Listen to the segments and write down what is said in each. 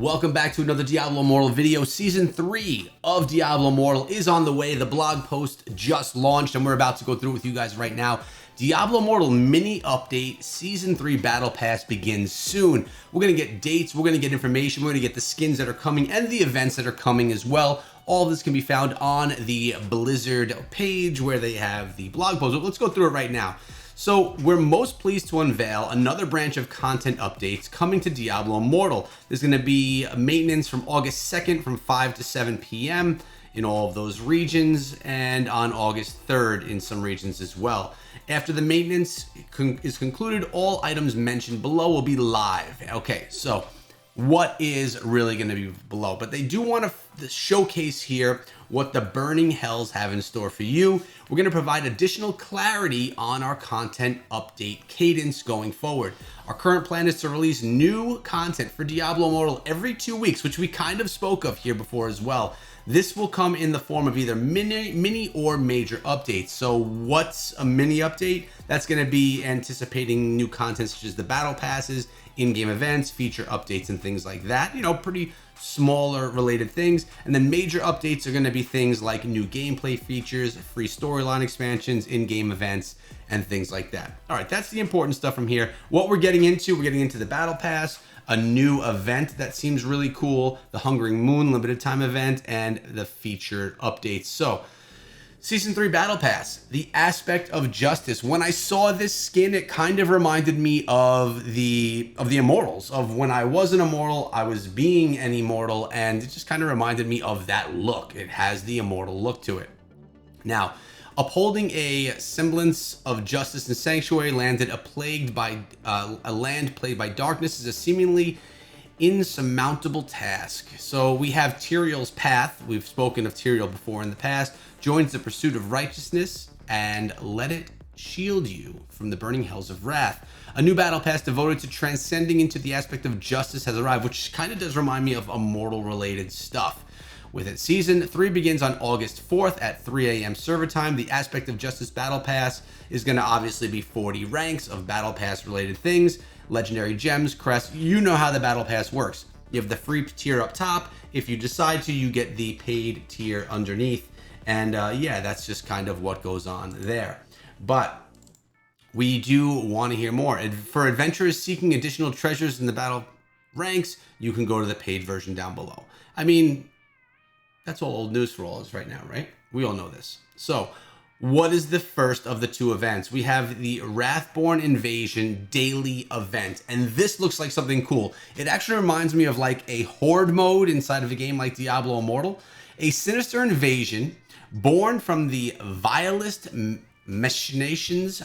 Welcome back to another Diablo Immortal video. Season 3 of Diablo Immortal is on the way. The blog post just launched and we're about to go through it with you guys right now. Diablo Immortal mini update, Season 3 Battle Pass begins soon. We're going to get dates, we're going to get information, we're going to get the skins that are coming and the events that are coming as well. All of this can be found on the Blizzard page where they have the blog post. Let's go through it right now. So we're most pleased to unveil another branch of content updates coming to Diablo Immortal. There's going to be maintenance from August 2nd from 5 to 7 p.m. in all of those regions, and on August 3rd in some regions as well. After the maintenance is concluded, all items mentioned below will be live. Okay, so what is really going to be below? But they do want to showcase here what the Burning Hells have in store for you. We're going to provide additional clarity on our content update cadence going forward. Our current plan is to release new content for Diablo Immortal every 2 weeks, which we kind of spoke of here before as well. This will come in the form of either mini or major updates. So what's a mini update? That's going to be anticipating new content such as the battle passes, in-game events, feature updates, and things like that. You know, pretty smaller related things. And then major updates are going to be things like new gameplay features, free storyline expansions, in-game events, and things like that. All right, that's the important stuff from here. What we're getting into the battle pass, a new event that seems really cool, the Hungering Moon limited time event, and the featured updates. So Season 3 Battle Pass, the aspect of justice. When I saw this skin, it kind of reminded me of the Immortals, of when I was an Immortal, I was being an Immortal, and it just kind of reminded me of that look. It has the Immortal look to it. Now, upholding a semblance of justice and sanctuary, a land plagued by darkness is a seemingly insurmountable task. So we have Tyrael's path. We've spoken of Tyrael before in the past. Joins the pursuit of righteousness and let it shield you from the burning hells of wrath. A new battle pass devoted to transcending into the aspect of justice has arrived, which kind of does remind me of Immortal related stuff. With it, Season 3 begins on August 4th at 3 a.m. server time. The Aspect of Justice Battle Pass is going to obviously be 40 ranks of Battle Pass related things, legendary gems, crests. You know how the Battle Pass works. You have the free tier up top. If you decide to, you get the paid tier underneath. And yeah, that's just kind of what goes on there. But we do want to hear more. For adventurers seeking additional treasures in the battle ranks, you can go to the paid version down below. I mean, that's all old news for all of us right now, right? We all know this. So what is the first of the two events? We have the Rathborn Invasion daily event, and this looks like something cool. It actually reminds me of like a horde mode inside of a game like Diablo Immortal. A sinister invasion born from the vilest machinations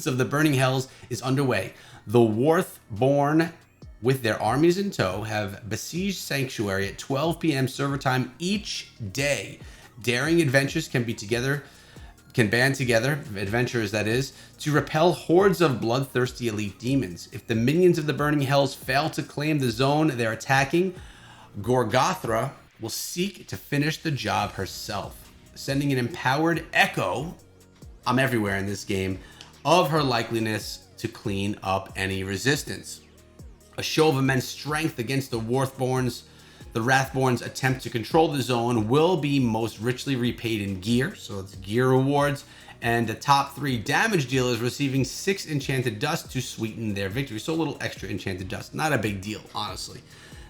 of the Burning Hells is underway. The Rathborn, with their armies in tow, have besieged Sanctuary at 12 p.m. server time each day. Daring adventurers can band together, adventurers that is, to repel hordes of bloodthirsty elite demons. If the minions of the Burning Hells fail to claim the zone they're attacking, Gorgothra will seek to finish the job herself, sending an empowered echo, I'm everywhere in this game, of her likeliness to clean up any resistance. A show of immense strength against the Rathborn's attempt to control the zone will be most richly repaid in gear, so it's gear rewards, and the top 3 damage dealers receiving 6 enchanted dust to sweeten their victory. So a little extra enchanted dust, not a big deal, honestly.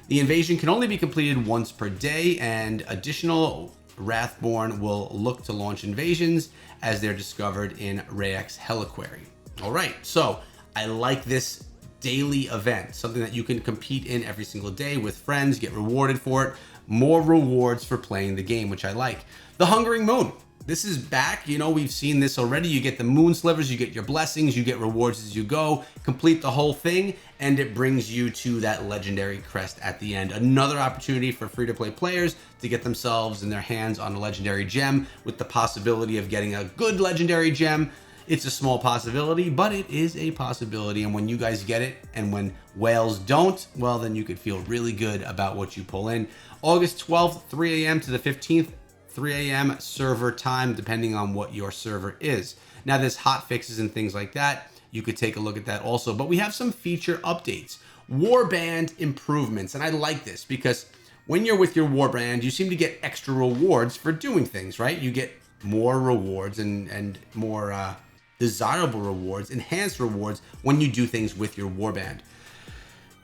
The invasion can only be completed once per day, and additional Rathborn will look to launch invasions as they're discovered in Rayek's Helliquary. All right, so I like this daily event, something that you can compete in every single day with friends, get rewarded for it, more rewards for playing the game, which I like. The Hungering Moon. This is back. You know, we've seen this already. You get the moon slivers, you get your blessings, you get rewards as you go, complete the whole thing, and it brings you to that legendary crest at the end. Another opportunity for free-to-play players to get themselves in their hands on a legendary gem with the possibility of getting a good legendary gem. It's a small possibility, but it is a possibility. And when you guys get it, and when whales don't, well, then you could feel really good about what you pull in. August 12th, 3 a.m. to the 15th, 3 a.m. server time, depending on what your server is. Now, there's hot fixes and things like that. You could take a look at that also, but we have some feature updates. warband improvements. And I like this because when you're with your warband, you seem to get extra rewards for doing things, right? You get more rewards and more desirable rewards, enhanced rewards when you do things with your warband.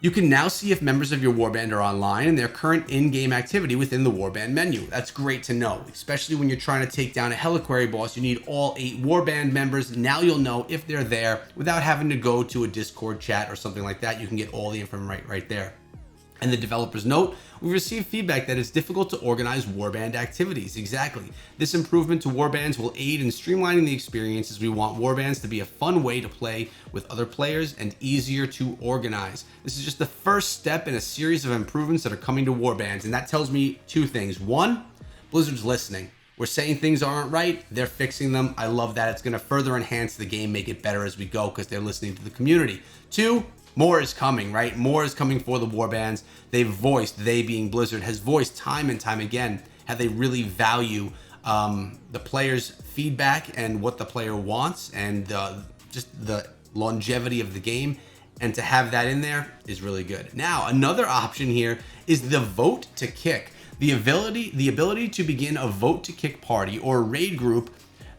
You can now see if members of your warband are online and their current in-game activity within the warband menu. That's great to know, especially when you're trying to take down a Heliquary boss. You need all 8 warband members. Now you'll know if they're there without having to go to a Discord chat or something like that. You can get all the information right there. And the developers note, we received feedback that it's difficult to organize warband activities. Exactly. This improvement to warbands will aid in streamlining the experience, as we want warbands to be a fun way to play with other players and easier to organize. This is just the first step in a series of improvements that are coming to warbands, and that tells me 2 things. 1, Blizzard's listening. We're saying things aren't right, they're fixing them. I love that. It's going to further enhance the game, make it better as we go because they're listening to the community. 2, more is coming, right? More is coming for the warbands. They've voiced, they being Blizzard, has voiced time and time again how they really value the player's feedback and what the player wants and just the longevity of the game. And to have that in there is really good. Now, another option here is the vote to kick. The ability to begin a vote to kick party or raid group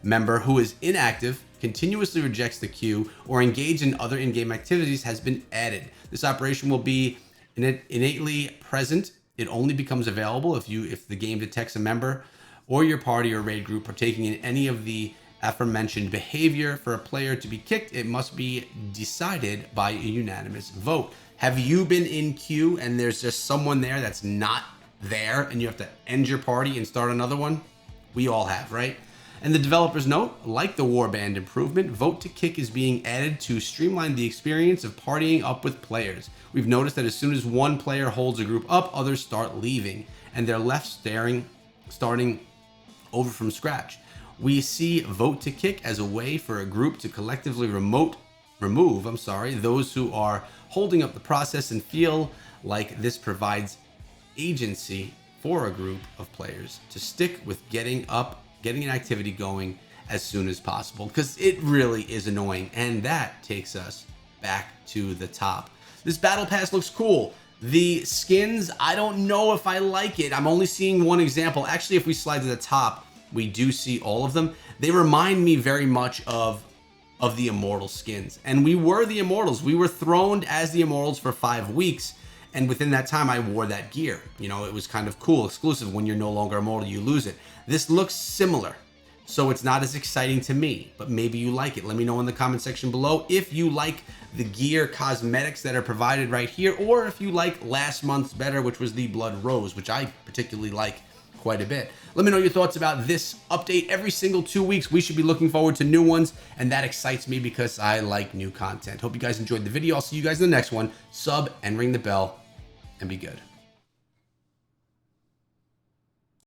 member who is inactive, continuously rejects the queue, or engage in other in-game activities has been added. This operation will be innately present. It only becomes available if the game detects a member or your party or raid group partaking in any of the aforementioned behavior. For a player to be kicked, it must be decided by a unanimous vote. Have you been in queue and there's just someone there that's not there and you have to end your party and start another one? We all have, right? And the developers note, like the warband improvement, vote to kick is being added to streamline the experience of partying up with players. We've noticed that as soon as one player holds a group up, others start leaving, and they're left starting over from scratch. We see vote to kick as a way for a group to collectively remove those who are holding up the process and feel like this provides agency for a group of players to stick with getting an activity going as soon as possible, because it really is annoying. And that takes us back to the top. This battle pass looks cool. The skins, I don't know if I like it. I'm only seeing one example. Actually, if we slide to the top, we do see all of them. They remind me very much of the Immortal skins. And we were the Immortals. We were throned as the Immortals for 5 weeks. And within that time, I wore that gear. You know, it was kind of cool, exclusive. When you're no longer immortal, you lose it. This looks similar, so it's not as exciting to me, but maybe you like it. Let me know in the comment section below if you like the gear cosmetics that are provided right here, or if you like last month's better, which was the Blood Rose, which I particularly like quite a bit. Let me know your thoughts about this update. Every single 2 weeks, we should be looking forward to new ones, and that excites me because I like new content. Hope you guys enjoyed the video. I'll see you guys in the next one. Sub and ring the bell, and be good.